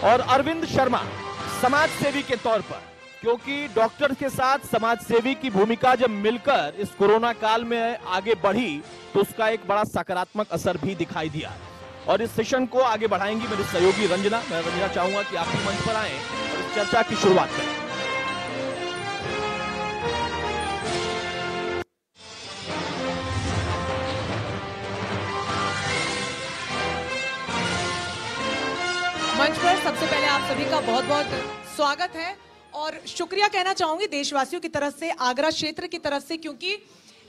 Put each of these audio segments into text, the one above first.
और अरविंद शर्मा समाज सेवी के तौर पर, क्योंकि डॉक्टर के साथ समाज सेवी की भूमिका जब मिलकर इस कोरोना काल में आगे बढ़ी तो उसका एक बड़ा सकारात्मक असर भी दिखाई दिया। और इस सेशन को आगे बढ़ाएंगी मेरी सहयोगी रंजना। मैं रंजना चाहूंगा कि आप भी मंच पर आए और इस चर्चा की शुरुआत करें। मंच पर सबसे पहले आप सभी का बहुत बहुत स्वागत है और शुक्रिया कहना चाहूंगी देशवासियों की तरफ से, आगरा क्षेत्र की तरफ से, क्योंकि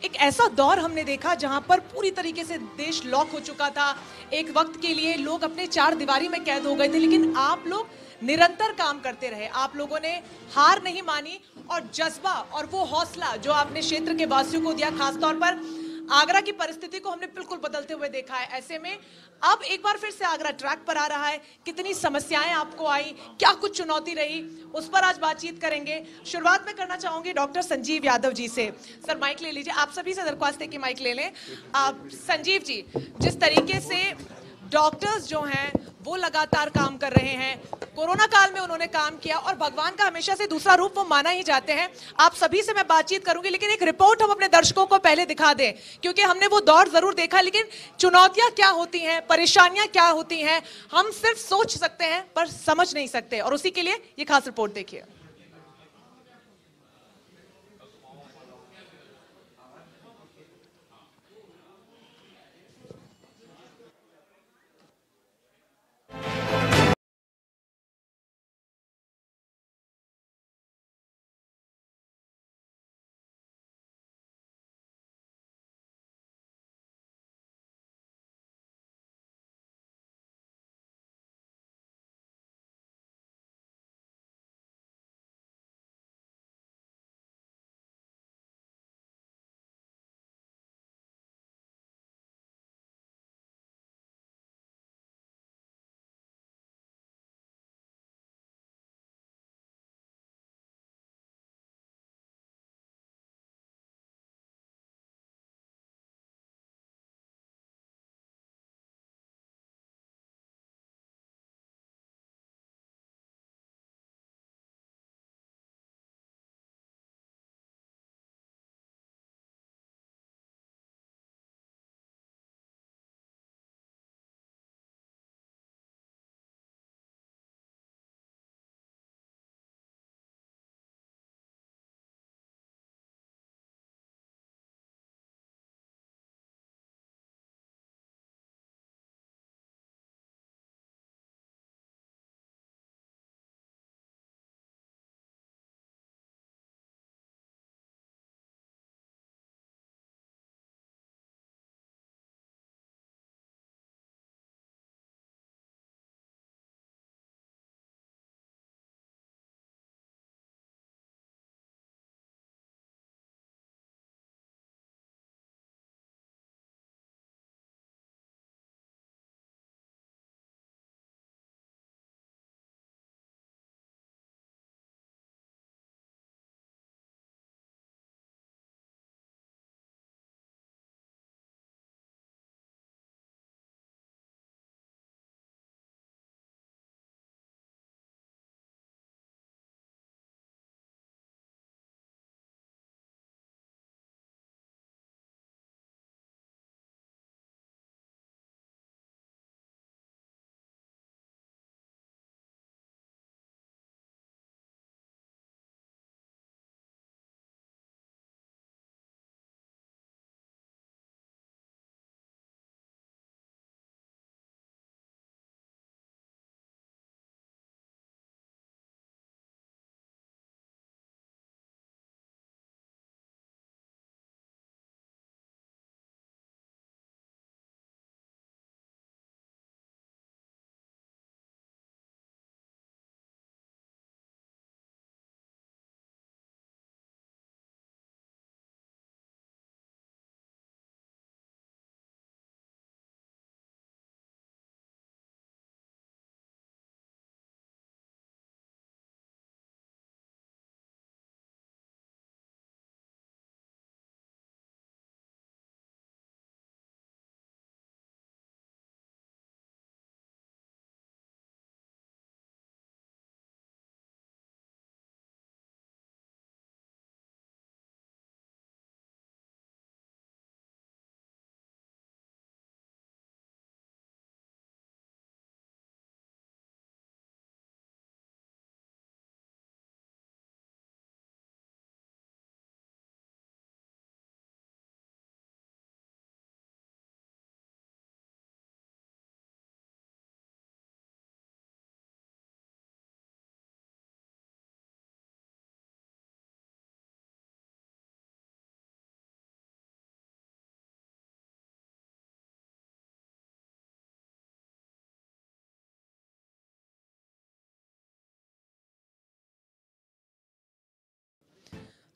एक ऐसा दौर हमने देखा जहां पर पूरी तरीके से देश लॉक हो चुका था। एक वक्त के लिए लोग अपने चार दीवारी में कैद हो गए थे, लेकिन आप लोग निरंतर काम करते रहे। आप लोगों ने हार नहीं मानी और जज्बा और वो हौसला जो आपने क्षेत्र के वासियों को दिया, खासतौर पर आगरा की परिस्थिति को हमने बिल्कुल बदलते हुए देखा है। ऐसे में अब एक बार फिर से आगरा ट्रैक पर आ रहा है। कितनी समस्याएं आपको आई, क्या कुछ चुनौती रही, उस पर आज बातचीत करेंगे। शुरुआत में करना चाहूंगी डॉक्टर संजीव यादव जी से। सर माइक ले लीजिए। आप सभी से दरख्वास्त है कि माइक ले लें। आप संजीव जी, जिस तरीके से डॉक्टर्स जो हैं वो लगातार काम कर रहे हैं, कोरोना काल में उन्होंने काम किया और भगवान का हमेशा से दूसरा रूप वो माना ही जाते हैं। आप सभी से मैं बातचीत करूंगी, लेकिन एक रिपोर्ट हम अपने दर्शकों को पहले दिखा दें, क्योंकि हमने वो दौर जरूर देखा, लेकिन चुनौतियां क्या होती हैं, परेशानियां क्या होती हैं, हम सिर्फ सोच सकते हैं पर समझ नहीं सकते। और उसी के लिए ये खास रिपोर्ट देखिए।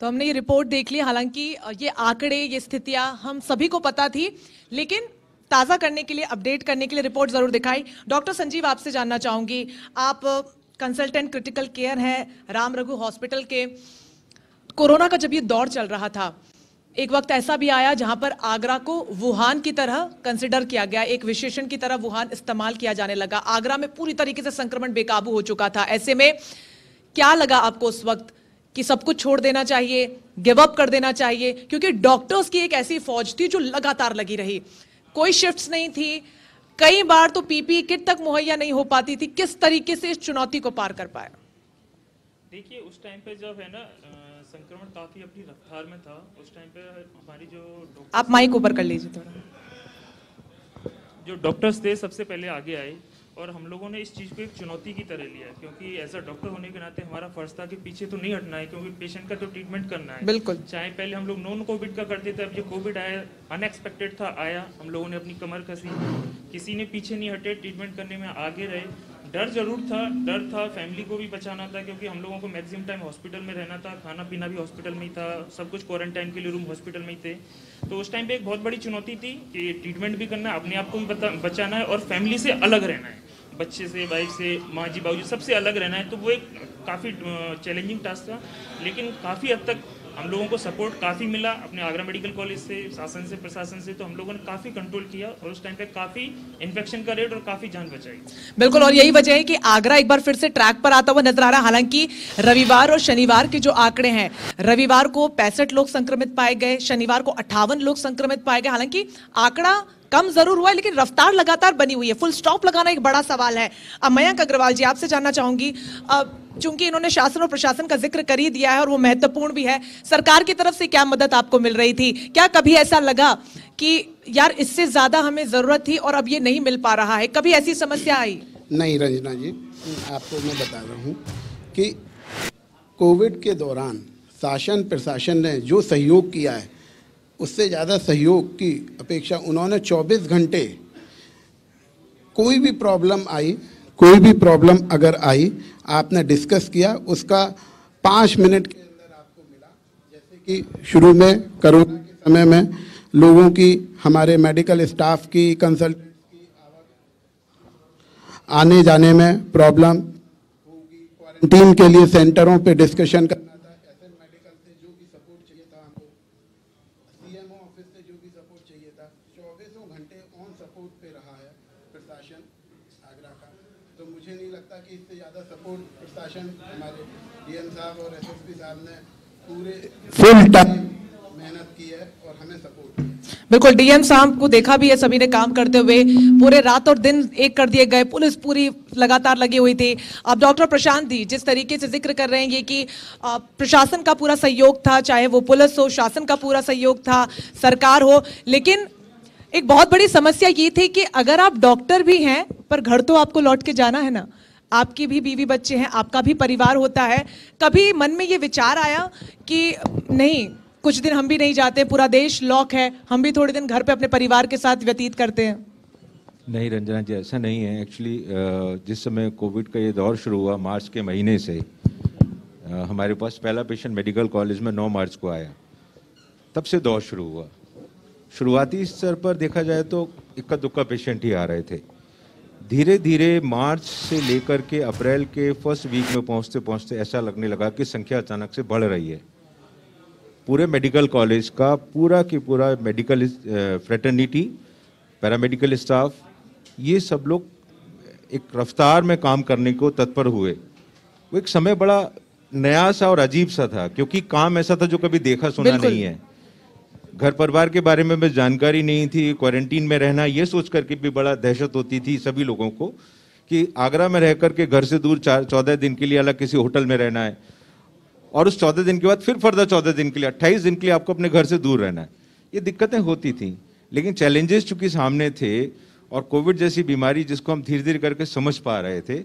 तो हमने ये रिपोर्ट देख ली, हालांकि ये आंकड़े, ये स्थितियां हम सभी को पता थी, लेकिन ताजा करने के लिए, अपडेट करने के लिए रिपोर्ट जरूर दिखाई। डॉक्टर संजीव, आपसे जानना चाहूंगी, आप कंसल्टेंट क्रिटिकल केयर हैं राम रघु हॉस्पिटल के। कोरोना का जब ये दौर चल रहा था, एक वक्त ऐसा भी आया जहां पर आगरा को वुहान की तरह कंसिडर किया गया, एक विशेषण की तरह वुहान इस्तेमाल किया जाने लगा। आगरा में पूरी तरीके से संक्रमण बेकाबू हो चुका था। ऐसे में क्या लगा आपको उस वक्त कि सब कुछ छोड़ देना चाहिए, गिव अप कर देना चाहिए? क्योंकि डॉक्टर्स की एक ऐसी फौज थी जो लगातार लगी रही, कोई शिफ्ट्स नहीं थी, कई बार तो पीपीई किट तक मुहैया नहीं हो पाती थी। किस तरीके से इस चुनौती को पार कर पाए? देखिए, उस टाइम पे जब है ना संक्रमण काफी अपनी रफ्तार में था, उस टाइम पे हमारी जो आप माइक ऊपर कर लीजिए थोड़ा। जो डॉक्टर्स थे सबसे पहले आगे आए और हम लोगों ने इस चीज़ को एक चुनौती की तरह लिया, क्योंकि एज अ डॉक्टर होने के नाते हमारा फर्ज था कि पीछे तो नहीं हटना है, क्योंकि पेशेंट का तो ट्रीटमेंट करना है। बिल्कुल। चाहे पहले हम लोग नॉन कोविड का करते थे, अब ये कोविड आया, अनएक्सपेक्टेड था, आया, हम लोगों ने अपनी कमर कसी, किसी ने पीछे नहीं हटे, ट्रीटमेंट करने में आगे रहे। डर जरूर था, डर था, फैमिली को भी बचाना था, क्योंकि हम लोगों को मैक्सिमम टाइम हॉस्पिटल में रहना था, खाना पीना भी हॉस्पिटल में ही था, सब कुछ क्वारंटाइन के लिए रूम हॉस्पिटल में ही थे। तो उस टाइम पे एक बहुत बड़ी चुनौती थी कि ट्रीटमेंट भी करना है, अपने आप को भी बचाना है और फैमिली से अलग रहना है, बच्चे से, वाइफ से, माँ जी बाबू जी सबसे अलग रहना है। तो वो एक काफ़ी चैलेंजिंग टास्क था, लेकिन काफ़ी हद तक हम लोगों को सपोर्ट काफ़ी मिला अपने आगरा मेडिकल कॉलेज से, शासन से, प्रशासन से। तो हम लोगों ने काफ़ी कंट्रोल किया और उस टाइम पे काफ़ी इन्फेक्शन का रेट और काफ़ी जान बचाई। बिल्कुल, और यही वजह है कि आगरा एक बार फिर से ट्रैक पर आता हुआ नजर आ रहा है। हालांकि रविवार और शनिवार के जो आंकड़े हैं, रविवार को 65 लोग संक्रमित पाए गए, शनिवार को 58 लोग संक्रमित पाए गए। हालांकि आंकड़ा कम जरूर हुआ है, लेकिन रफ्तार लगातार बनी हुई है। फुल स्टॉप लगाना एक बड़ा सवाल है। अब मयंक अग्रवाल जी, आपसे जानना चाहूंगी, चूंकि इन्होंने शासन और प्रशासन का जिक्र कर ही दिया है और वो महत्वपूर्ण भी है, सरकार की तरफ से क्या मदद आपको मिल रही थी? क्या कभी ऐसा लगा कि यार इससे ज्यादा हमें जरूरत थी और अब ये नहीं मिल पा रहा है? कभी ऐसी समस्या आई? नहीं रंजना जी, आपको मैं बता रहा हूँ कि कोविड के दौरान शासन प्रशासन ने जो सहयोग किया है, उससे ज़्यादा सहयोग की अपेक्षा उन्होंने 24 घंटे कोई भी प्रॉब्लम आई, कोई भी प्रॉब्लम अगर आई, आपने डिस्कस किया, उसका 5 मिनट के अंदर आपको मिला। जैसे कि शुरू में कोरोना के समय में लोगों की, हमारे मेडिकल स्टाफ की, कंसल्टेंट की आने जाने में प्रॉब्लम होगी, क्वारंटीन के लिए सेंटरों पे डिस्कशन करना था, एसएन मेडिकल से जो भी सपोर्ट चाहिए था हमको, सीएमओ ऑफिस से जो भी सपोर्ट चाहिए था, 24 घंटे ऑन सपोर्ट पे रहा है प्रशासन आगरा का। तो मुझे नहीं लगता कि इससे ज़्यादा सपोर्ट प्रशासन, हमारे डीएम साहब और एसएसपी साहब ने पूरे फुल टाइम मेहनत की है और हमें सपोर्ट किया। बिल्कुल, डीएम साहब को देखा भी है सभी ने काम करते हुए, पूरे रात और दिन एक कर दिए गए, पुलिस पूरी लगातार लगी हुई थी। अब डॉक्टर प्रशांत जी, जिस तरीके से जिक्र कर रहे हैं ये कि प्रशासन का पूरा सहयोग था, चाहे वो पुलिस हो, शासन का पूरा सहयोग था, सरकार हो, लेकिन एक बहुत बड़ी समस्या ये थी कि अगर आप डॉक्टर भी हैं पर घर तो आपको लौट के जाना है ना, आपकी भी बीवी बच्चे हैं, आपका भी परिवार होता है। कभी मन में ये विचार आया कि नहीं, कुछ दिन हम भी नहीं जाते, पूरा देश लॉक है, हम भी थोड़े दिन घर पे अपने परिवार के साथ व्यतीत करते हैं? नहीं रंजना जी, ऐसा नहीं है। एक्चुअली जिस समय कोविड का ये दौर शुरू हुआ, मार्च के महीने से हमारे पास पहला पेशेंट मेडिकल कॉलेज में 9 मार्च को आया, तब से दौर शुरू हुआ। शुरुआती स्तर पर देखा जाए तो इक्का दुक्का पेशेंट ही आ रहे थे। धीरे धीरे मार्च से लेकर के अप्रैल के फर्स्ट वीक में पहुंचते पहुंचते ऐसा लगने लगा कि संख्या अचानक से बढ़ रही है। पूरे मेडिकल कॉलेज का पूरा की पूरा मेडिकल फ्रेटर्निटी, पैरामेडिकल स्टाफ, ये सब लोग एक रफ्तार में काम करने को तत्पर हुए। वो एक समय बड़ा नया सा और अजीब सा था, क्योंकि काम ऐसा था जो कभी देखा सुना नहीं है। घर परिवार के बारे में जानकारी नहीं थी, क्वारंटीन में रहना ये सोच करके भी बड़ा दहशत होती थी सभी लोगों को कि आगरा में रह करके घर से दूर 14 दिन के लिए अलग किसी होटल में रहना है, और उस 14 दिन के बाद फिर फर्दर 14 दिन के लिए, 28 दिन के लिए आपको अपने घर से दूर रहना है। ये दिक्कतें होती थी, लेकिन चैलेंजेस चूंकि सामने थे और कोविड जैसी बीमारी जिसको हम धीरे धीरे करके समझ पा रहे थे,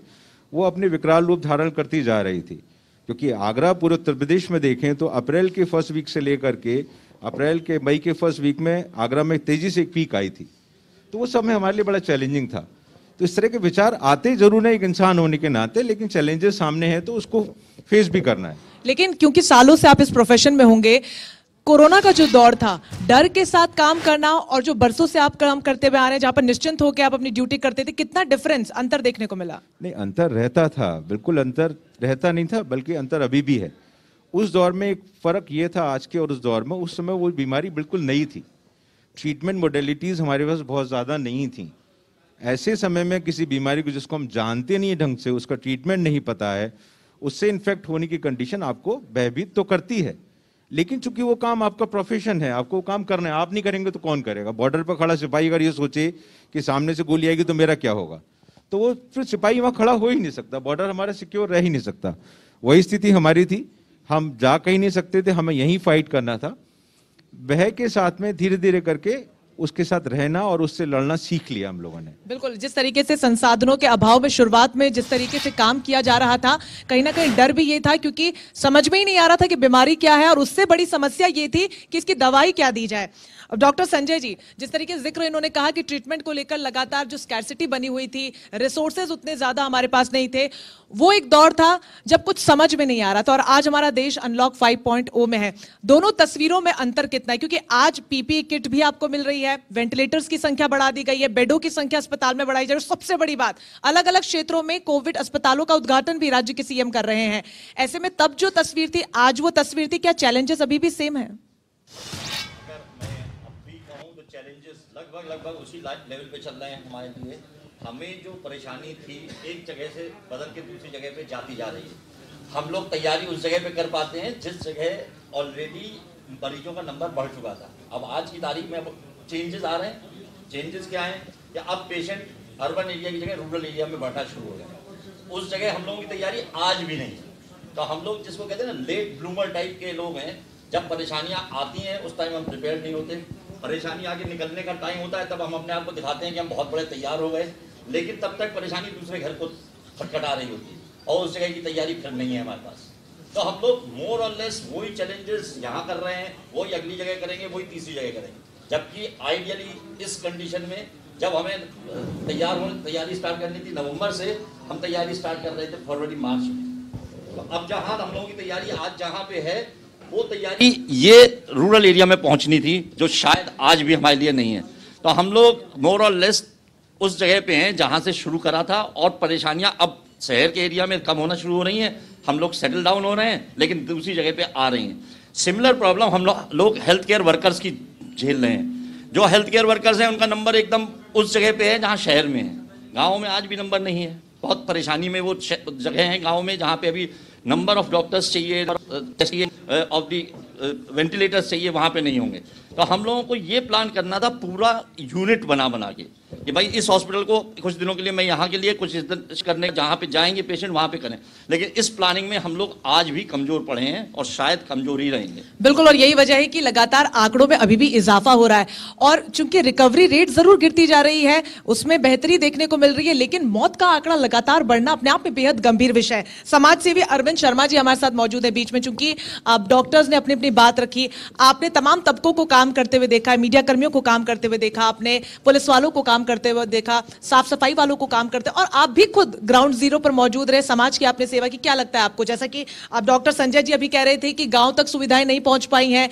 वो अपने विकराल रूप धारण करती जा रही थी। क्योंकि आगरा पूरे उत्तर प्रदेश में देखें तो अप्रैल के फर्स्ट वीक से लेकर के अप्रैल के मई के फर्स्ट वीक में आगरा में तेजी से एक पीक आई थी। तो वो समय हमारे लिए बड़ा चैलेंजिंग था। तो इस तरह के विचार आते जरूर है एक इंसान होने के नाते, लेकिन चैलेंजेस सामने हैं तो उसको फेस भी करना है। लेकिन क्योंकि सालों से आप इस प्रोफेशन में होंगे, कोरोना का जो दौर था, डर के साथ काम करना और जो बरसों से आप काम करते हुए आ रहे हैं, जहां पर निश्चिंत होकर आप अपनी ड्यूटी करते थे, कितना डिफरेंस, अंतर देखने को मिला? नहीं, अंतर रहता था, बिल्कुल अंतर रहता नहीं था, बल्कि अंतर अभी भी है। उस दौर में एक फर्क ये था आज के और उस दौर में, उस समय वो बीमारी बिल्कुल नई थी, ट्रीटमेंट मोडेलिटीज हमारे पास बहुत ज़्यादा नहीं थी। ऐसे समय में किसी बीमारी को जिसको हम जानते नहीं ढंग से, उसका ट्रीटमेंट नहीं पता है, उससे इन्फेक्ट होने की कंडीशन आपको भयभीत तो करती है, लेकिन चूंकि वो काम आपका प्रोफेशन है, आपको वो काम करना है, आप नहीं करेंगे तो कौन करेगा? बॉर्डर पर खड़ा सिपाही अगर ये सोचे कि सामने से गोली आएगी तो मेरा क्या होगा, तो वो फिर सिपाही वहां खड़ा हो ही नहीं सकता, बॉर्डर हमारा सिक्योर रह ही नहीं सकता। वही स्थिति हमारी थी, हम जा कहीं नहीं सकते थे, हमें यहीं फाइट करना था। वह के साथ में धीरे धीरे करके उसके साथ रहना और उससे लड़ना सीख लिया हम लोगों ने। बिल्कुल, जिस तरीके से संसाधनों के अभाव में शुरुआत में जिस तरीके से काम किया जा रहा था, कहीं ना कहीं डर भी ये था क्योंकि समझ में ही नहीं आ रहा था कि बीमारी क्या है, और उससे बड़ी समस्या ये थी कि इसकी दवाई क्या दी जाए। अब डॉक्टर संजय जी, जिस तरीके से जिक्र इन्होंने कहा कि ट्रीटमेंट को लेकर लगातार जो स्कैर्सिटी बनी हुई थी, रिसोर्सेज उतने ज्यादा हमारे पास नहीं थे, वो एक दौर था जब कुछ समझ में नहीं आ रहा था, और आज हमारा देश अनलॉक 5.0 में है। दोनों तस्वीरों में अंतर कितना है? क्योंकि आज पीपीई किट भी आपको मिल रही है, वेंटिलेटर्स की संख्या बढ़ा दी गई है, बेडों की संख्या अस्पताल में बढ़ाई जा रही है, सबसे बड़ी बात, अलग अलग क्षेत्रों में कोविड अस्पतालों का उद्घाटन भी राज्य के सीएम कर रहे हैं। ऐसे में तब जो तस्वीर थी, आज वो तस्वीर थी, क्या चैलेंजेस अभी भी सेम है? लगभग उसी लेवल पे चल रहे हैं हमारे लिए। हमें जो परेशानी थी, एक जगह से बदल के दूसरी जगह पे जाती जा रही है। हम लोग तैयारी उस जगह पे कर पाते हैं जिस जगह ऑलरेडी मरीजों का नंबर बढ़ चुका था। अब आज की तारीख में अब चेंजेस आ रहे हैं। चेंजेस क्या है कि अब पेशेंट अर्बन एरिया की जगह रूरल एरिया में बढ़ना शुरू हो गया। उस जगह हम लोगों की तैयारी आज भी नहीं है। तो हम लोग जिसको कहते हैं ना लेट ब्लूमर टाइप के लोग हैं, जब परेशानियां आती हैं उस टाइम हम प्रिपेयर नहीं होते। परेशानी आगे निकलने का टाइम होता है तब हम अपने आप को दिखाते हैं कि हम बहुत बड़े तैयार हो गए, लेकिन तब तक परेशानी दूसरे घर को खटखटा रही होती है और उस जगह की तैयारी फिर नहीं है हमारे पास। तो हम लोग मोर और लेस वही चैलेंजेस यहाँ कर रहे हैं, वही अगली जगह करेंगे, वही तीसरी जगह करेंगे। जबकि आइडियली इस कंडीशन में जब हमें तैयारी स्टार्ट करनी थी नवंबर से, हम तैयारी स्टार्ट कर रहे थे फरवरी मार्च में। तो अब जहाँ हम लोगों की तैयारी आज जहाँ पे है, वो तैयारी ये रूरल एरिया में पहुंचनी थी, जो शायद आज भी हमारे लिए नहीं है। तो हम लोग मोर और लेस उस जगह पे हैं जहां से शुरू करा था, और परेशानियां अब शहर के एरिया में कम होना शुरू हो रही हैं। हम लोग सेटल डाउन हो रहे हैं, लेकिन दूसरी जगह पे आ रही हैं। सिमिलर प्रॉब्लम हम लोग हेल्थ केयर वर्कर्स की झेल रहे हैं। जो हेल्थ केयर वर्कर्स हैं उनका नंबर एकदम उस जगह पे है जहाँ शहर में है। गाँव में आज भी नंबर नहीं है। बहुत परेशानी में वो जगह हैं गाँव में जहाँ पे अभी नंबर ऑफ डॉक्टर्स चाहिए, ऑफ दी वेंटिलेटर्स चाहिए, वहाँ पे नहीं होंगे। तो हम लोगों को ये प्लान करना था पूरा यूनिट बना के कि भाई इस हॉस्पिटल को कुछ दिनों के लिए मैं यहाँ के लिए कुछ करने, जहाँ पे जाएंगे पेशेंट वहाँ पे करें। लेकिन इस प्लानिंग में हम लोग आज भी कमजोर पड़े हैं और शायद कमजोर ही रहेंगे। बिल्कुल, और यही वजह है कि लगातार आंकड़ों में अभी भी इजाफा हो रहा है, और चूंकि रिकवरी रेट जरूर गिरती जा रही है, उसमें बेहतरी देखने को मिल रही है, लेकिन मौत का आंकड़ा लगातार बढ़ना अपने आप में बेहद गंभीर विषय है। समाज सेवी अरविंद शर्मा जी हमारे साथ मौजूद है बीच में। चूंकि आप डॉक्टर्स ने अपनी अपनी बात रखी, आपने तमाम तबकों को काम करते हुए देखा, मीडिया कर्मियों को काम करते हुए देखा, आपने पुलिस वालों को काम करते हुए देखा, साफ सफाई वालों को काम करते, और आप भी खुद ग्राउंड जीरो पर मौजूद रहे, समाज की आपने सेवा की। क्या लगता है आपको, जैसा कि आप डॉक्टर संजय जी अभी कह रहे थे कि गांव तक सुविधाएं नहीं पहुंच पाई हैं,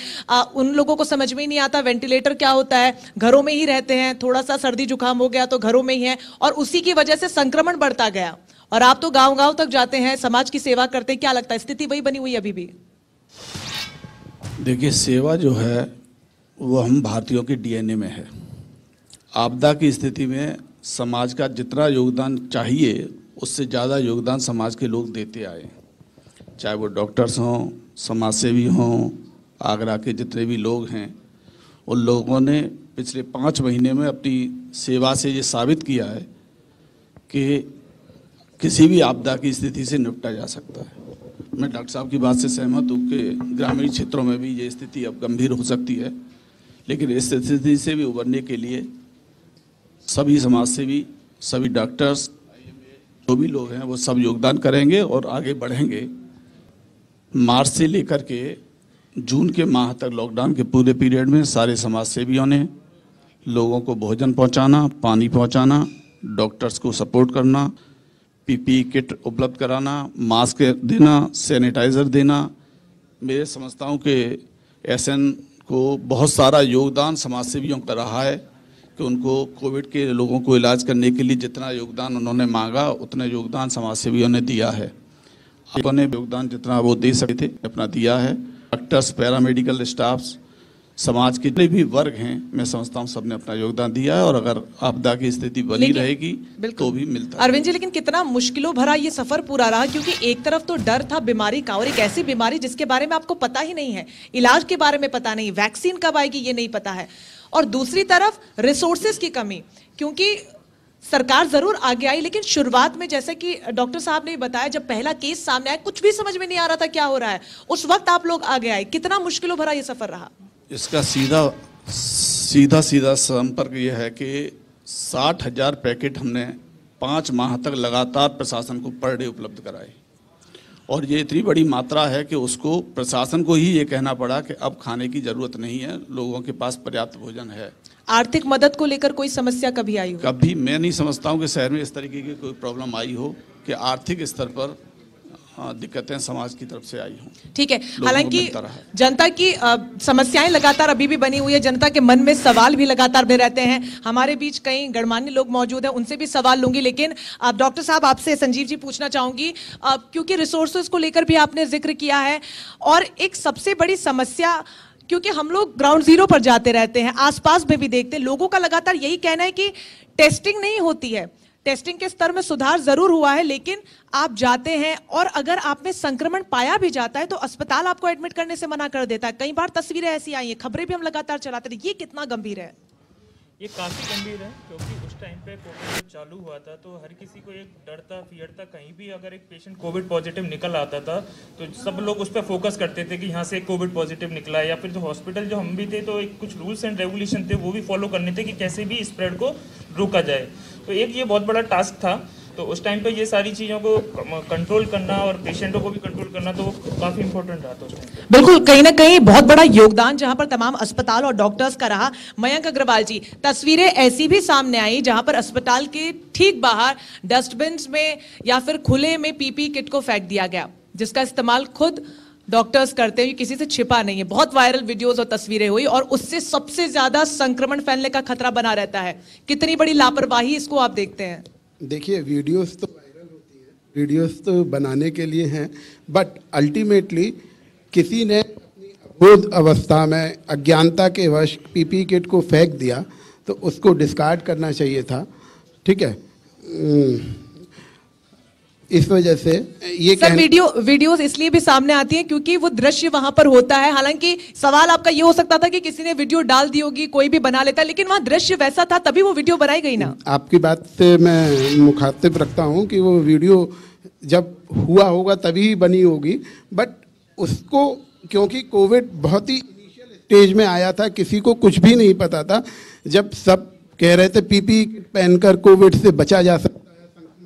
उन लोगों को समझ में ही नहीं आता वेंटिलेटर क्या होता है, घरों में ही रहते हैं, थोड़ा सा सर्दी जुकाम हो गया तो घरों में ही है, और उसी की वजह से संक्रमण बढ़ता गया, और आप तो गांव गांव तक जाते हैं, समाज की सेवा करते हैं। क्या लगता है स्थिति वही बनी हुई अभी भी? देखिए, सेवा जो है वो हम भारतीयों के डीएनए में है। आपदा की स्थिति में समाज का जितना योगदान चाहिए उससे ज़्यादा योगदान समाज के लोग देते आए, चाहे वो डॉक्टर्स हों, समाज सेवी हों, आगरा के जितने भी लोग हैं, उन लोगों ने पिछले 5 महीने में अपनी सेवा से ये साबित किया है कि किसी भी आपदा की स्थिति से निपटा जा सकता है। मैं डॉक्टर साहब की बात से सहमत हूँ कि ग्रामीण क्षेत्रों में भी ये स्थिति अब गंभीर हो सकती है, लेकिन इस स्थिति से भी उबरने के लिए सभी समाज सेवी, सभी डॉक्टर्स, जो भी लोग हैं वो सब योगदान करेंगे और आगे बढ़ेंगे। मार्च से लेकर के जून के माह तक लॉकडाउन के पूरे पीरियड में सारे समाज सेवियों ने लोगों को भोजन पहुंचाना, पानी पहुंचाना, डॉक्टर्स को सपोर्ट करना, पीपीई किट उपलब्ध कराना, मास्क देना, सैनिटाइज़र देना। मेरे समझता हूँ कि एसएन को बहुत सारा योगदान समाज सेवियों का रहा है कि उनको कोविड के लोगों को इलाज करने के लिए जितना योगदान उन्होंने मांगा उतना योगदान समाज सेवियों ने दिया है। अपने योगदान जितना वो दे सके थे अपना दिया है। डॉक्टर्स, पैरामेडिकल स्टाफ्स, समाज के जितने भी वर्ग हैं, मैं समझता हूँ सबने अपना योगदान दिया है और अगर आपदा की स्थिति बनी रहेगी तो भी मिलता है। अरविंद जी, लेकिन कितना मुश्किलों भरा ये सफर पूरा रहा, क्योंकि एक तरफ तो डर था बीमारी का और एक ऐसी बीमारी जिसके बारे में आपको पता ही नहीं है, इलाज के बारे में पता नहीं, वैक्सीन कब आएगी ये नहीं पता है, और दूसरी तरफ रिसोर्सेज की कमी, क्योंकि सरकार जरूर आगे आई लेकिन शुरुआत में जैसे कि डॉक्टर साहब ने बताया जब पहला केस सामने आया कुछ भी समझ में नहीं आ रहा था क्या हो रहा है, उस वक्त आप लोग आगे आए। कितना मुश्किलों भरा ये सफर रहा? इसका सीधा संपर्क यह है कि 60,000 पैकेट हमने 5 माह तक लगातार प्रशासन को पर डे उपलब्ध कराए और ये इतनी बड़ी मात्रा है कि उसको प्रशासन को ही ये कहना पड़ा कि अब खाने की जरूरत नहीं है, लोगों के पास पर्याप्त भोजन है। आर्थिक मदद को लेकर कोई समस्या कभी आई हो? कभी मैं नहीं समझता हूँ कि शहर में इस तरीके की कोई प्रॉब्लम आई हो कि आर्थिक स्तर पर दिक्कतें समाज की तरफ से आई हों। ठीक है, हालांकि जनता की समस्याएं लगातार अभी भी बनी हुई है, जनता के मन में सवाल भी लगातार बने रहते हैं। हमारे बीच कई गणमान्य लोग मौजूद हैं, उनसे भी सवाल लूंगी, लेकिन डॉक्टर साहब आपसे संजीव जी पूछना चाहूंगी, क्योंकि रिसोर्सेज को लेकर भी आपने जिक्र किया है और एक सबसे बड़ी समस्या, क्योंकि हम लोग ग्राउंड जीरो पर जाते रहते हैं, आसपास में भी देखते हैं, लोगों का लगातार यही कहना है कि टेस्टिंग नहीं होती है। टेस्टिंग के स्तर में सुधार जरूर हुआ है, लेकिन आप जाते हैं और अगर आप में संक्रमण पाया भी जाता है तो अस्पताल आपको एडमिट करने से मना कर देता है। कई बार तस्वीरें ऐसी आई हैं, खबरें भी हम लगातार चलाते हैं, ये कितना गंभीर है? ये काफ़ी गंभीर है, क्योंकि उस टाइम पे कोविड जब चालू हुआ था तो हर किसी को एक डर था, फियर था, कहीं भी अगर एक पेशेंट कोविड पॉजिटिव निकल आता था तो सब लोग उस पर फोकस करते थे कि यहाँ से कोविड पॉजिटिव निकला है, या फिर जो हॉस्पिटल जो हम भी थे तो एक कुछ रूल्स एंड रेगुलेशन थे वो भी फॉलो करने थे कि कैसे भी स्प्रेड को रोका जाए। तो एक ये बहुत बड़ा टास्क था, तो उस टाइम पे ये सारी चीज़ों को कंट्रोल करना और पेशेंटों को भी कंट्रोल करना तो काफ़ी इंपॉर्टेंट रहा था उस टाइम। बिल्कुल, कहीं ना कहीं बहुत बड़ा योगदान जहां पर तमाम अस्पताल और डॉक्टर्स का रहा। मयंक अग्रवाल जी, तस्वीरें ऐसी भी सामने आई जहां पर अस्पताल के ठीक बाहर डस्टबिन में या फिर खुले में पीपी किट को फेंक दिया गया, जिसका इस्तेमाल खुद डॉक्टर्स करते हुए, किसी से छिपा नहीं है। बहुत वायरल वीडियोस और तस्वीरें हुई और उससे सबसे ज्यादा संक्रमण फैलने का खतरा बना रहता है। कितनी बड़ी लापरवाही इसको आप देखते हैं? देखिए, वीडियोस तो वायरल होती है, वीडियोस तो बनाने के लिए हैं, बट अल्टीमेटली किसी ने अपनी अबोध अवस्था में अज्ञानता के वश पीपी किट को फेंक दिया तो उसको डिस्कार्ड करना चाहिए था। ठीक है, इस वजह से ये सर वीडियोस इसलिए भी सामने आती हैं क्योंकि वो दृश्य वहां पर होता है। हालांकि सवाल आपका ये हो सकता था कि किसी ने वीडियो डाल दी होगी, कोई भी बना लेता, लेकिन वहां दृश्य वैसा था तभी वो वीडियो बनाई गई ना। आपकी बात से मैं मुखातिब रखता हूं कि वो वीडियो जब हुआ होगा तभी बनी होगी, बट उसको क्योंकि कोविड बहुत ही इनिशियल स्टेज में आया था, किसी को कुछ भी नहीं पता था, जब सब कह रहे थे पीपी पहनकर कोविड से बचा जा सकता है,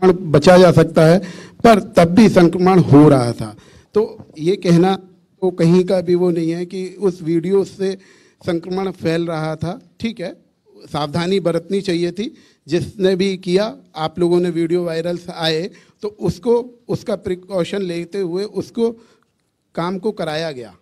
बचा जा सकता है, पर तब भी संक्रमण हो रहा था। तो ये कहना तो कहीं का भी वो नहीं है कि उस वीडियो से संक्रमण फैल रहा था। ठीक है, सावधानी बरतनी चाहिए थी, जिसने भी किया, आप लोगों ने वीडियो वायरल आए तो उसको उसका प्रिकॉशन लेते हुए उसको काम को कराया गया।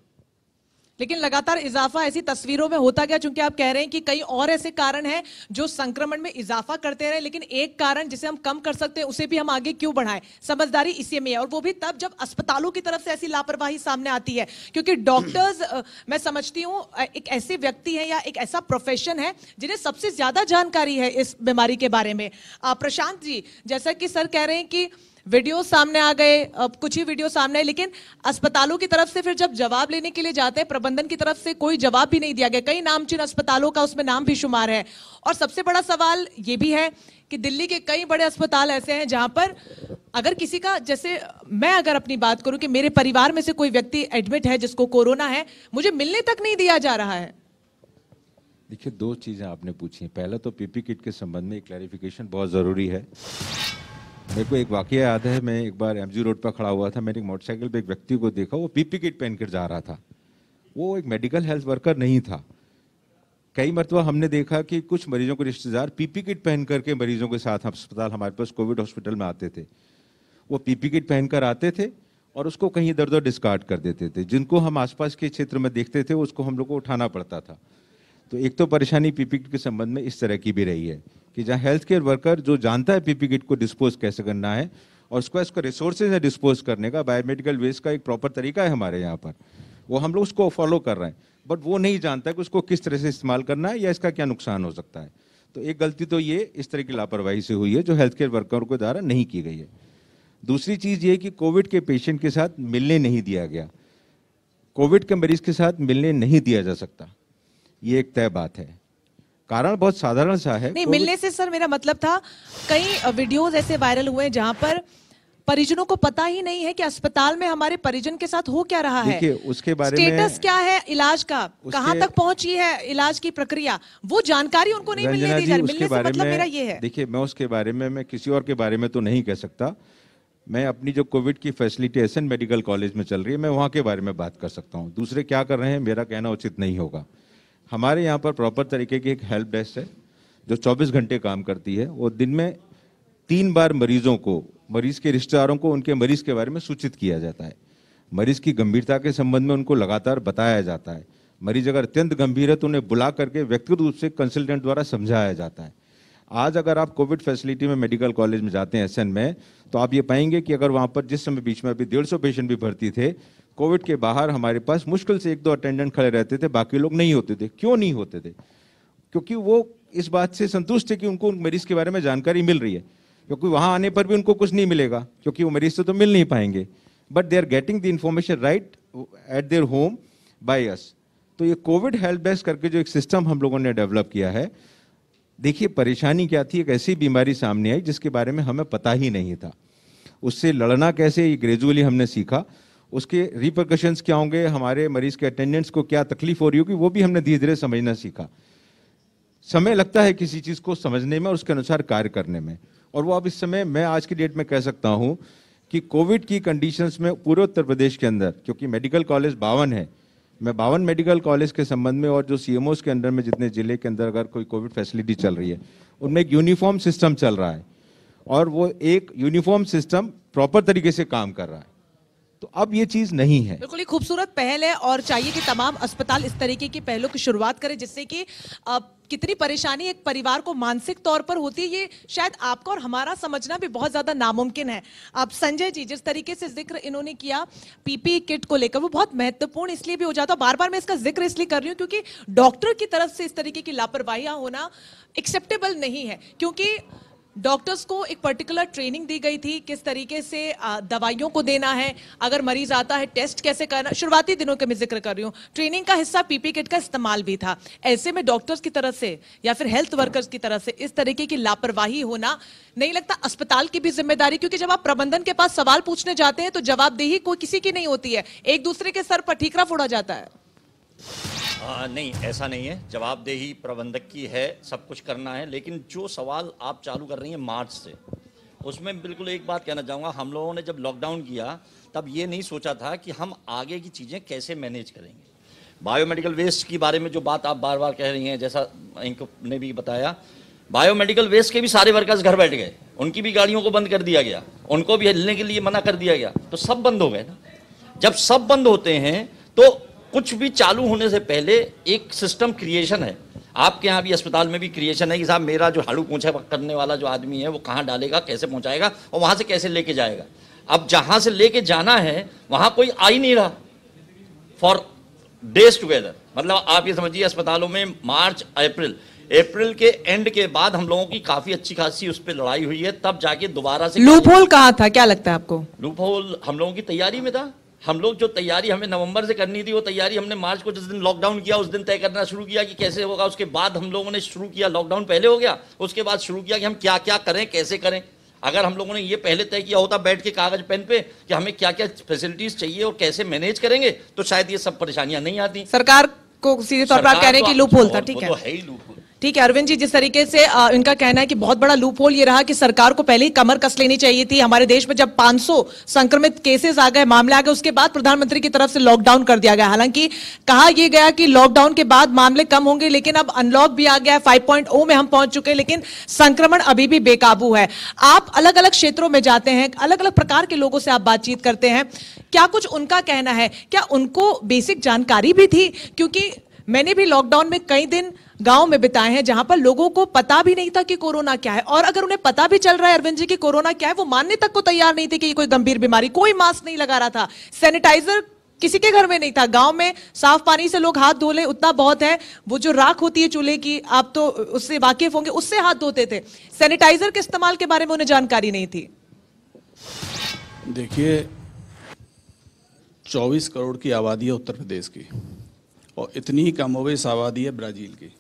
लेकिन लगातार इजाफा ऐसी तस्वीरों में होता गया, चूंकि आप कह रहे हैं कि कई और ऐसे कारण हैं जो संक्रमण में इजाफा करते रहे, लेकिन एक कारण जिसे हम कम कर सकते हैं उसे भी हम आगे क्यों बढ़ाएं? समझदारी इसी में है, और वो भी तब जब अस्पतालों की तरफ से ऐसी लापरवाही सामने आती है, क्योंकि डॉक्टर्स मैं समझती हूं एक ऐसे व्यक्ति है या एक ऐसा प्रोफेशन है जिन्हें सबसे ज्यादा जानकारी है इस बीमारी के बारे में। प्रशांत जी, जैसा कि सर कह रहे हैं कि वीडियो सामने आ गए, कुछ ही वीडियो सामने आए, लेकिन अस्पतालों की तरफ से फिर जब जवाब लेने के लिए जाते हैं, प्रबंधन की तरफ से कोई जवाब भी नहीं दिया गया। कई नामचीन अस्पतालों का उसमें नाम भी शुमार है। और सबसे बड़ा सवाल ये भी है कि दिल्ली के कई बड़े अस्पताल ऐसे हैं जहां पर अगर किसी का, जैसे मैं अगर अपनी बात करूं कि मेरे परिवार में से कोई व्यक्ति एडमिट है जिसको कोरोना है, मुझे मिलने तक नहीं दिया जा रहा है। देखिए, 2 चीजें आपने पूछी। पहला तो पीपी किट के संबंध में क्लैरिफिकेशन बहुत जरूरी है। मेरे को एक वाकया याद है, मैं एक बार एमजी रोड पर खड़ा हुआ था, मैंने एक मोटरसाइकिल पे एक व्यक्ति को देखा, वो पीपी किट पहनकर जा रहा था। वो एक मेडिकल हेल्थ वर्कर नहीं था। कई मरतबा हमने देखा कि कुछ मरीजों के रिश्तेदार पीपी किट पहन करके मरीजों के साथ अस्पताल, हमारे पास कोविड हॉस्पिटल में आते थे। वो पीपी किट पहनकर आते थे और उसको कहीं इधर उधर डिस्कार्ड कर देते थे। जिनको हम आसपास के क्षेत्र में देखते थे उसको हम लोग को उठाना पड़ता था। तो एक तो परेशानी पीपी किट के संबंध में इस तरह की भी रही है कि जहाँ हेल्थ केयर वर्कर जो जानता है पीपी किट को डिस्पोज कैसे करना है और उसका रिसोर्सेज है डिस्पोज करने का, बायोमेडिकल वेस्ट का एक प्रॉपर तरीका है हमारे यहाँ पर, वो हम लोग उसको फॉलो कर रहे हैं, बट वो नहीं जानता कि उसको किस तरह से इस्तेमाल करना है या इसका क्या नुकसान हो सकता है। तो एक गलती तो ये इस तरह की लापरवाही से हुई है जो हेल्थ केयर वर्करों के द्वारा नहीं की गई है। दूसरी चीज़ ये कि कोविड के पेशेंट के साथ मिलने नहीं दिया गया। कोविड के मरीज के साथ मिलने नहीं दिया जा सकता, ये एक तय बात है। कारण बहुत साधारण सा है। नहीं मिलने से सर मेरा मतलब था, कई वीडियोस ऐसे वायरल हुए हैं जहां पर परिजनों को पता ही नहीं है कि अस्पताल में हमारे परिजन के साथ हो क्या रहा है, देखिए उसके बारे में स्टेटस क्या है इलाज का, कहां तक पहुंची है इलाज की प्रक्रिया, वो जानकारी उनको नहीं मिलने दी जा रही। मिलने से मतलब मेरा ये है। देखिए मैं उसके बारे में, मैं किसी और के बारे में तो नहीं कह सकता। मैं अपनी जो कोविड की फैसिलिटी एसएन मेडिकल कॉलेज में चल रही है, मैं वहाँ के बारे में बात कर सकता हूँ। दूसरे क्या कर रहे हैं मेरा कहना उचित नहीं होगा। हमारे यहाँ पर प्रॉपर तरीके की एक हेल्प डेस्क है जो 24 घंटे काम करती है। वो दिन में 3 बार मरीजों को, मरीज के रिश्तेदारों को उनके मरीज के बारे में सूचित किया जाता है। मरीज की गंभीरता के संबंध में उनको लगातार बताया जाता है। मरीज अगर अत्यंत गंभीर है तो उन्हें बुला करके व्यक्तिगत रूप से कंसल्टेंट द्वारा समझाया जाता है। आज अगर आप कोविड फैसिलिटी में मेडिकल कॉलेज में जाते हैं एसएन में, तो आप ये पाएंगे कि अगर वहाँ पर जिस समय बीच में अभी 150 पेशेंट भी भर्ती थे, कोविड के बाहर हमारे पास मुश्किल से 1-2 अटेंडेंट खड़े रहते थे, बाकी लोग नहीं होते थे। क्यों नहीं होते थे? क्योंकि वो इस बात से संतुष्ट है कि उनको मरीज के बारे में जानकारी मिल रही है, क्योंकि वहाँ आने पर भी उनको कुछ नहीं मिलेगा क्योंकि वो मरीज से तो मिल नहीं पाएंगे, but they are getting the information right at their home by us. तो ये कोविड हेल्प डेस्क करके जो एक सिस्टम हम लोगों ने डेवलप किया है, देखिए परेशानी क्या थी, एक ऐसी बीमारी सामने आई जिसके बारे में हमें पता ही नहीं था। उससे लड़ना कैसे, ये ग्रेजुअली हमने सीखा। उसके रिपरकशंस क्या होंगे, हमारे मरीज के अटेंडेंट्स को क्या तकलीफ हो रही होगी, वो भी हमने धीरे धीरे समझना सीखा। समय लगता है किसी चीज़ को समझने में और उसके अनुसार कार्य करने में, और वो अब इस समय मैं आज की डेट में कह सकता हूँ कि कोविड की कंडीशंस में पूरे उत्तर प्रदेश के अंदर, क्योंकि मेडिकल कॉलेज 52 है, मैं 52 मेडिकल कॉलेज के संबंध में और जो सीएमओस के अंदर में जितने जिले के अंदर अगर कोई कोविड फैसिलिटी चल रही है उनमें एक यूनिफॉर्म सिस्टम चल रहा है और वो एक यूनिफॉर्म सिस्टम प्रॉपर तरीके से काम कर रहा है। तो अब ये चीज नहीं है। बिल्कुल ही खूबसूरत पहल है और चाहिए कि तमाम अस्पताल इस तरीके की पहलों की शुरुआत करें, जिससे कि कितनी परेशानी एक परिवार को मानसिक तौर पर होती है ये शायद आपका और हमारा समझना भी बहुत ज्यादा नामुमकिन है। अब संजय जी, जिस तरीके से जिक्र इन्होंने किया पीपी किट को लेकर, वो बहुत महत्वपूर्ण इसलिए भी हो जाता है, बार बार मैं इसका जिक्र इसलिए कर रही हूँ क्योंकि डॉक्टर की तरफ से इस तरीके की लापरवाहियां होना एक्सेप्टेबल नहीं है, क्योंकि डॉक्टर्स को एक पर्टिकुलर ट्रेनिंग दी गई थी किस तरीके से दवाइयों को देना है, अगर मरीज आता है टेस्ट कैसे करना। शुरुआती दिनों के मैं जिक्र कर रही हूँ, ट्रेनिंग का हिस्सा पीपी किट का इस्तेमाल भी था। ऐसे में डॉक्टर्स की तरफ से या फिर हेल्थ वर्कर्स की तरफ से इस तरीके की लापरवाही होना, नहीं लगता अस्पताल की भी जिम्मेदारी, क्योंकि जब आप प्रबंधन के पास सवाल पूछने जाते हैं तो जवाबदेही कोई किसी की नहीं होती है, एक दूसरे के सर पर ठीकरा फोड़ा जाता है। नहीं, ऐसा नहीं है। जवाबदेही प्रबंधक की है, सब कुछ करना है, लेकिन जो सवाल आप चालू कर रही हैं मार्च से, उसमें बिल्कुल एक बात कहना चाहूँगा। हम लोगों ने जब लॉकडाउन किया तब ये नहीं सोचा था कि हम आगे की चीज़ें कैसे मैनेज करेंगे। बायोमेडिकल वेस्ट की बारे में जो बात आप बार बार कह रही हैं, जैसा इनको ने भी बताया, बायोमेडिकल वेस्ट के भी सारे वर्कर्स घर बैठ गए, उनकी भी गाड़ियों को बंद कर दिया गया, उनको भी हिलने के लिए मना कर दिया गया, तो सब बंद हो गए ना। जब सब बंद होते हैं तो कुछ भी चालू होने से पहले एक सिस्टम क्रिएशन है। आपके यहाँ भी अस्पताल में भी क्रिएशन है कि साहब मेरा जो झाड़ू पोंछा करने वाला जो आदमी है वो कहाँ डालेगा, कैसे पहुँचाएगा और वहाँ से कैसे लेके जाएगा। अब जहाँ से लेके जाना है वहाँ कोई आ ही नहीं रहा फॉर डेज टुगेदर। मतलब आप ये समझिए अस्पतालों में मार्च अप्रैल के एंड के बाद हम लोगों की काफ़ी अच्छी खासी उस पर लड़ाई हुई है, तब जाके दोबारा से। लूप होल कहाँ था, क्या लगता है आपको? लूप होल हम लोगों की तैयारी में था। हम लोग जो तैयारी हमें नवंबर से करनी थी वो तैयारी हमने मार्च को जिस दिन लॉकडाउन किया उस दिन तय करना शुरू किया कि कैसे होगा। उसके बाद हम लोगों ने शुरू किया, लॉकडाउन पहले हो गया, उसके बाद शुरू किया कि हम क्या क्या करें, कैसे करें। अगर हम लोगों ने ये पहले तय किया होता बैठ के कागज पेन पे कि हमें क्या क्या फैसिलिटीज चाहिए और कैसे मैनेज करेंगे, तो शायद ये सब परेशानियां नहीं आती। सरकार को सीधे तौर पर आप कह रहे हैं कि लूप होल था, ठीक है, तो है ही लूप होल। ठीक है अरविंद जी, जिस तरीके से इनका कहना है कि बहुत बड़ा लूप होल ये रहा कि सरकार को पहले ही कमर कस लेनी चाहिए थी। हमारे देश में जब 500 संक्रमित केसेस आ गए, मामले आ गए, उसके बाद प्रधानमंत्री की तरफ से लॉकडाउन कर दिया गया। हालांकि कहा यह गया कि लॉकडाउन के बाद मामले कम होंगे, लेकिन अब अनलॉक भी आ गया है, 5.0 में हम पहुंच चुके हैं, लेकिन संक्रमण अभी भी बेकाबू है। आप अलग अलग क्षेत्रों में जाते हैं, अलग अलग प्रकार के लोगों से आप बातचीत करते हैं, क्या कुछ उनका कहना है? क्या उनको बेसिक जानकारी भी थी? क्योंकि मैंने भी लॉकडाउन में कई दिन गांव में बिताए हैं जहां पर लोगों को पता भी नहीं था कि कोरोना क्या है, और अगर उन्हें पता भी चल रहा है अरविंद जी कि कोरोना क्या है, वो मानने तक को तैयार नहीं थे कि ये कोई गंभीर बीमारी। कोई मास्क नहीं लगा रहा था, सैनिटाइजर किसी के घर में नहीं था। गांव में साफ पानी से लोग हाथ धो ले उतना बहुत है, वो जो राख होती है चूल्हे की, आप तो उससे वाकिफ होंगे, उससे हाथ धोते थे। सैनिटाइजर के इस्तेमाल के बारे में उन्हें जानकारी नहीं थी। देखिए 24 करोड़ की आबादी है उत्तर प्रदेश की, और इतनी ही कमोबेश आबादी है ब्राज़ील की।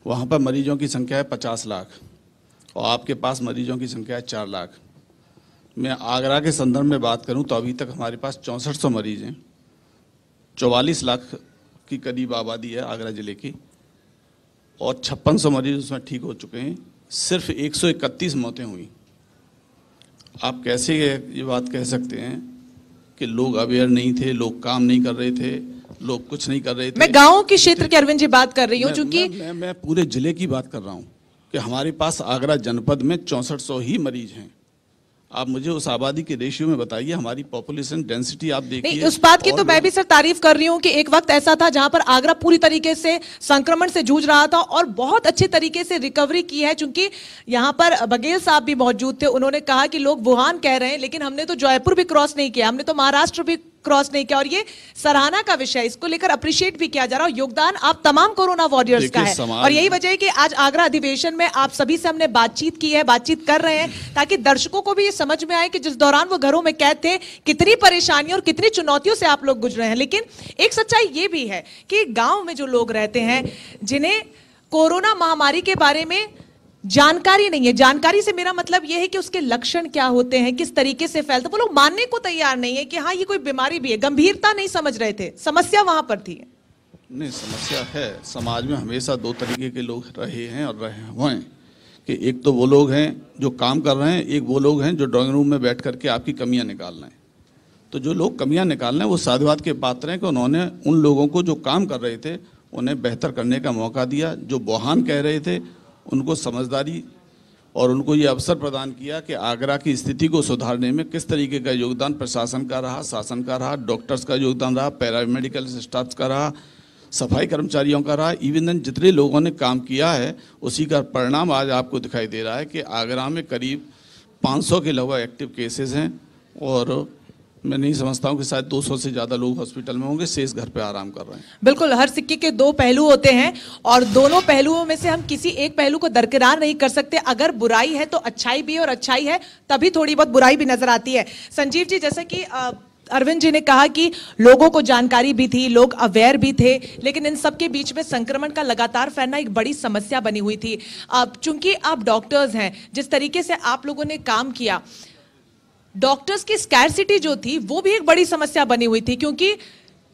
वहाँ पर मरीजों की संख्या है 50 लाख और आपके पास मरीजों की संख्या है 4 लाख। मैं आगरा के संदर्भ में बात करूं तो अभी तक हमारे पास 6400 मरीज हैं, 44 लाख की करीब आबादी है आगरा ज़िले की, और 5600 मरीज उसमें ठीक हो चुके हैं। सिर्फ 131 मौतें हुई। आप कैसे ये बात कह सकते हैं कि लोग अवेयर नहीं थे, लोग काम नहीं कर रहे थे, लोग कुछ नहीं कर रहे थे? मैं गांव के क्षेत्र के अरविंद जी बात कर रही हूँ, क्योंकि मैं पूरे जिले की बात कर रहा हूँ कि हमारे पास आगरा जनपद में 6400 ही मरीज हैं। आप मुझे उस आबादी के रेशियो में बताइए, हमारी पॉपुलेशन डेंसिटी आप देखिए। नहीं, उस बात की तो मैं भी सर तारीफ कर रही हूँ कि एक वक्त ऐसा था जहां पर आगरा पूरी तरीके से संक्रमण से जूझ रहा था और बहुत अच्छे तरीके से रिकवरी की है। चूंकि यहाँ पर बघेल साहब भी मौजूद थे, उन्होंने कहा कि लोग वुहान कह रहे हैं, लेकिन हमने तो जयपुर भी क्रॉस नहीं किया, हमने तो महाराष्ट्र भी क्रॉस नहीं किया, और ये सराहना का विषय, इसको लेकर अप्रिशिएट भी किया जा रहा है। योगदान आप तमाम कोरोना वॉरियर्स का है, और यही वजह है कि आज आगरा अधिवेशन में आप सभी से हमने बातचीत की है, बातचीत कर रहे हैं, ताकि दर्शकों को भी ये समझ में आए कि जिस दौरान वो घरों में कैद थे, कितनी परेशानियों और कितनी चुनौतियों से आप लोग गुजरे हैं। लेकिन एक सच्चाई ये भी है कि गांव में जो लोग रहते हैं, जिन्हें कोरोना महामारी के बारे में जानकारी नहीं है, जानकारी से मेरा मतलब यह है कि उसके लक्षण क्या होते हैं, किस तरीके से फैलता, वो लोग मानने को तैयार नहीं है कि हाँ ये कोई बीमारी भी है, गंभीरता नहीं समझ रहे थे। समस्या वहां पर थी। नहीं, समस्या है। समाज में हमेशा दो तरीके के लोग रहे हैं और रहे हुए हैं कि एक तो वो लोग हैं जो काम कर रहे हैं, एक वो लोग हैं जो ड्राइंग रूम में बैठ करके आपकी कमियां निकाल रहे हैं। तो जो लोग कमियां निकाल रहे हैं वो साधुवाद के पात्र हैं कि उन्होंने उन लोगों को जो काम कर रहे थे उन्हें बेहतर करने का मौका दिया। जो बुहान कह रहे थे उनको समझदारी और उनको ये अवसर प्रदान किया कि आगरा की स्थिति को सुधारने में किस तरीके का योगदान प्रशासन का रहा, शासन का रहा, डॉक्टर्स का योगदान रहा, पैरामेडिकल स्टाफ का रहा, सफाई कर्मचारियों का रहा। इवन जितने लोगों ने काम किया है उसी का परिणाम आज आपको दिखाई दे रहा है कि आगरा में करीब 500 के लगभग एक्टिव केसेस हैं, और मैं नहीं समझता हूँ कि शायद 200 से ज़्यादा लोग हॉस्पिटल में होंगे, शेष घर पे आराम कर रहे हैं। बिल्कुल, हर सिक्के के दो पहलू होते हैं और दोनों पहलुओं में से हम किसी एक पहलू को दरकिरार नहीं कर सकते। अगर बुराई है तो अच्छाई भी है, और अच्छाई है तभी थोड़ी बहुत बुराई भी नजर आती है। संजीव जी, जैसे कि अरविंद जी ने कहा कि लोगों को जानकारी भी थी, लोग अवेयर भी थे, लेकिन इन सब के बीच में संक्रमण का लगातार फैलना एक बड़ी समस्या बनी हुई थी। चूंकि आप डॉक्टर्स हैं, जिस तरीके से आप लोगों ने काम किया, डॉक्टर्स की स्कैरसिटी जो थी वो भी एक बड़ी समस्या बनी हुई थी, क्योंकि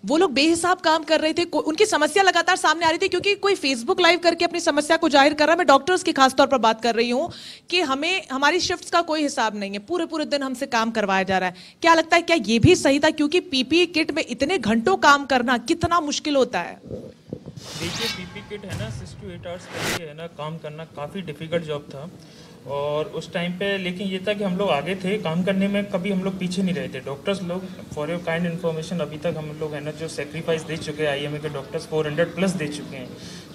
वो लोग बेहिसाब काम कर रहे थे। उनकी समस्या लगातार सामने आ रही थी, क्योंकि कोई फेसबुक लाइव करके अपनी समस्या को जाहिर कर रहा है। मैं डॉक्टर्स की खासतौर पर बात कर रही हूं कि हमारी शिफ्ट्स का कोई हिसाब नहीं है, पूरे पूरे दिन हमसे काम करवाया जा रहा है। क्या लगता है, क्या ये भी सही था? क्योंकि पीपीई किट में इतने घंटों काम करना कितना मुश्किल होता है। देखिए, पीपी किट है ना 6 to 8 आवर्स करके है ना काम करना काफ़ी डिफिकल्ट जॉब था, और उस टाइम पे लेकिन ये था कि हम लोग आगे थे काम करने में, कभी हम लोग पीछे नहीं रहे थे। डॉक्टर्स लोग, फॉर योर काइंड इन्फॉर्मेशन, अभी तक हम लोग है ना जो सेक्रीफाइस दे चुके हैं, आईएमए के डॉक्टर्स 400+ दे चुके हैं,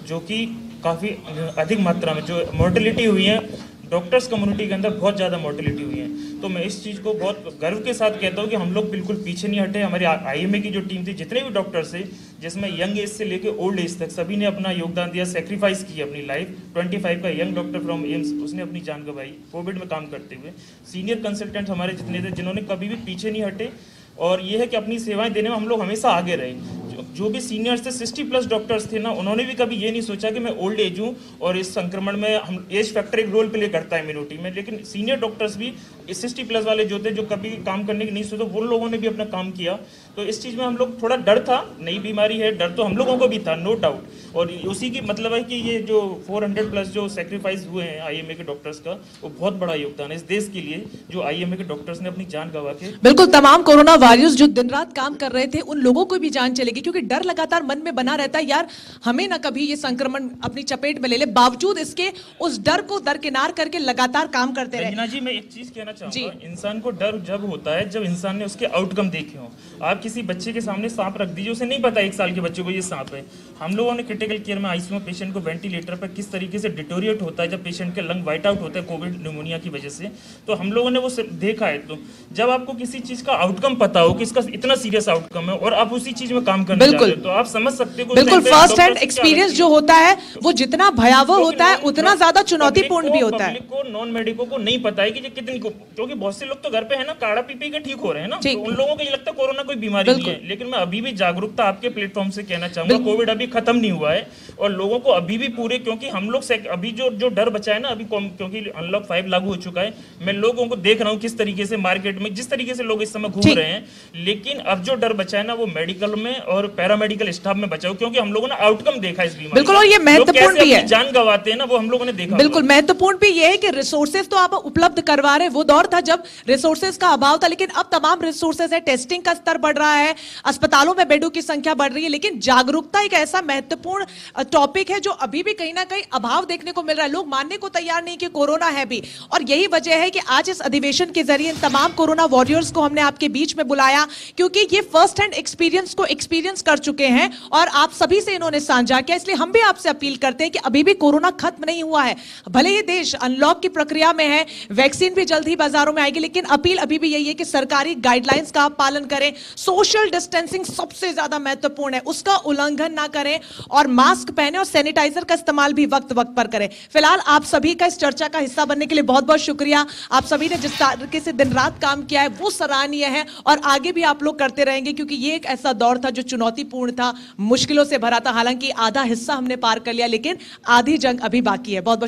जो कि काफ़ी अधिक मात्रा में जो मोर्टेलिटी हुई है डॉक्टर्स कम्युनिटी के अंदर, बहुत ज़्यादा मोर्टेलिटी हुई है। तो मैं इस चीज़ को बहुत गर्व के साथ कहता हूँ कि हम लोग बिल्कुल पीछे नहीं हटे। हमारी आईएमए की जो टीम थी, जितने भी डॉक्टर्स थे, जिसमें यंग एज से लेकर ओल्ड एज तक सभी ने अपना योगदान दिया, सेक्रीफाइस की अपनी लाइफ। 25 का यंग डॉक्टर फ्रॉम एम्स, उसने अपनी जान गंवाई कोविड में काम करते हुए। सीनियर कंसल्टेंट हमारे जितने थे, जिन्होंने कभी भी पीछे नहीं हटे, और ये है कि अपनी सेवाएं देने में हम लोग हमेशा आगे रहे। जो भी सीनियर्स थे, 60+ डॉक्टर्स थे ना, उन्होंने भी कभी ये नहीं सोचा कि मैं ओल्ड एज हूँ और इस संक्रमण में हम एज फैक्टर एक रोल प्ले करता है इम्यूनिटी में। लेकिन सीनियर डॉक्टर्स भी 60+ वाले जो थे, जो कभी काम करने की नहीं सोचा, वो लोगों ने भी अपना काम किया। तो इस चीज़ में हम लोग थोड़ा डर था, नई बीमारी है, डर तो हम लोगों को भी था, नो डाउट। और उसी की मतलब है कि ये जो 400 प्लस जो सेक्रीफाइस हुए हैं आईएमए के डॉक्टर्स का, वो बहुत बड़ा योगदान है इस देश के लिए, जो आईएमए के डॉक्टर्स ने अपनी जान गंवा के। बिल्कुल, तमाम कोरोना वॉरियर्स जो दिन रात काम कर रहे थे उन लोगों को भी जान चलेगी, क्योंकि डर लगातार मन में बना रहता है, यार हमें ना कभी ये संक्रमण अपनी चपेट में ले ले। बावजूद इसके उस डर को दरकिनार करके लगातार काम करते रहे। रंजना जी, मैं एक चीज कहना चाहूंगा, इंसान को डर जब होता है जब इंसान ने उसके आउटकम देखे हो। आप किसी बच्चे के सामने सांप रख दीजिए, उसे नहीं पता 1 साल के बच्चे को ये सांप है। हम लोगों ने क्रिटिकल केयर में आईसीयू में पेशेंट को वेंटिलेटर पर किस तरीके से डिटोरिएट होता है जब पेशेंट के लंग वाइट आउट होता है कोविड न्यूमोनिया की वजह से, तो हम लोगों ने वो देखा है। तो जब आपको किसी चीज का आउटकम पता हो कि इसका इतना सीरियस आउटकम है और आप उसी चीज में काम करने जा रहे हो, तो आप समझ सकते हो। बिल्कुल, फर्स्ट हैंड एक्सपीरियंस जो होता है वो जितना भयावह होता है उतना ज्यादा चुनौतीपूर्ण भी होता है। पब्लिक को, नॉन मेडिको को नहीं पता है कि कितनी, क्योंकि बहुत से लोग तो घर पे है ना काढ़ा पी के ठीक हो रहे हैं ना, तो उन लोगों को ये लगता है कोरोना कोई बीमारी नहीं है। लेकिन मैं अभी भी जागरूकता आपके प्लेटफॉर्म से कहना चाहूंगा, कोविड अभी खत्म नहीं हुआ है और लोगों को अभी भी पूरे, क्योंकि हम लोग अभी जो डर बचा है ना अभी, क्योंकि अनलॉक 5 लागू हो चुका है, मैं लोगों को देख रहा हूँ किस तरीके से मार्केट में जिस तरीके से लोग इस समय घूम रहे हैं, लेकिन अब जो डर बचा है ना वो मेडिकल में और पैरामेडिकल स्टाफ में बचा हो, क्योंकि हम लोगों ने आउटकम देखा इस बीमारी। बिल्कुल, और ये महत्वपूर्ण भी है, जान गंवाते हैं ना वो हम लोगों ने देखा। बिल्कुल महत्वपूर्ण भी ये है कि रिसोर्सेज तो आप उपलब्ध करवा रहे हैं। वो दौर था जब रिसोर्सेज का अभाव था, लेकिन अब तमाम रिसोर्सेज है, टेस्टिंग का स्तर बढ़ रहा है, अस्पतालों में बेडों की संख्या बढ़ रही है, लेकिन जागरूकता एक ऐसा महत्वपूर्ण टॉपिक है जो अभी भी कहीं ना कहीं अभाव देखने को मिल रहा है। लोग मानने को तैयार नहीं कि कोरोना है भी, और यही वजह है कि आज इस अधिवेशन के जरिए इन तमाम कोरोना वॉरियर्स को हमने आपके बीच में बुलाया, क्योंकि ये फर्स्ट हैंड एक्सपीरियंस को एक्सपीरियंस कर चुके हैं और आप सभी से इन्होंने साझा किया। इसलिए हम भी आपसे अपील करते हैं कि अभी भी कोरोना खत्म नहीं हुआ है, भले ये देश अनलॉक की प्रक्रिया में है, वैक्सीन भी जल्द ही बाजारों में आएगी, लेकिन अपील अभी भी यही है कि सरकारी गाइडलाइंस का आप पालन करें, सोशल डिस्टेंसिंग सबसे ज्यादा महत्वपूर्ण है, उसका उल्लंघन ना करें और मास्क पहने और सैनिटाइजर का इस्तेमाल भी वक्त वक्त पर करें। फिलहाल आप सभी का इस चर्चा का हिस्सा बनने के लिए बहुत बहुत शुक्रिया। आप सभी ने जिस तरीके से दिन रात काम किया है वो सराहनीय है और आगे भी आप लोग करते रहेंगे, क्योंकि ये एक ऐसा दौर था जो चुनौतीपूर्ण था, मुश्किलों से भरा था। हालांकि आधा हिस्सा हमने पार कर लिया, लेकिन आधी जंग अभी बाकी है। बहुत बहुत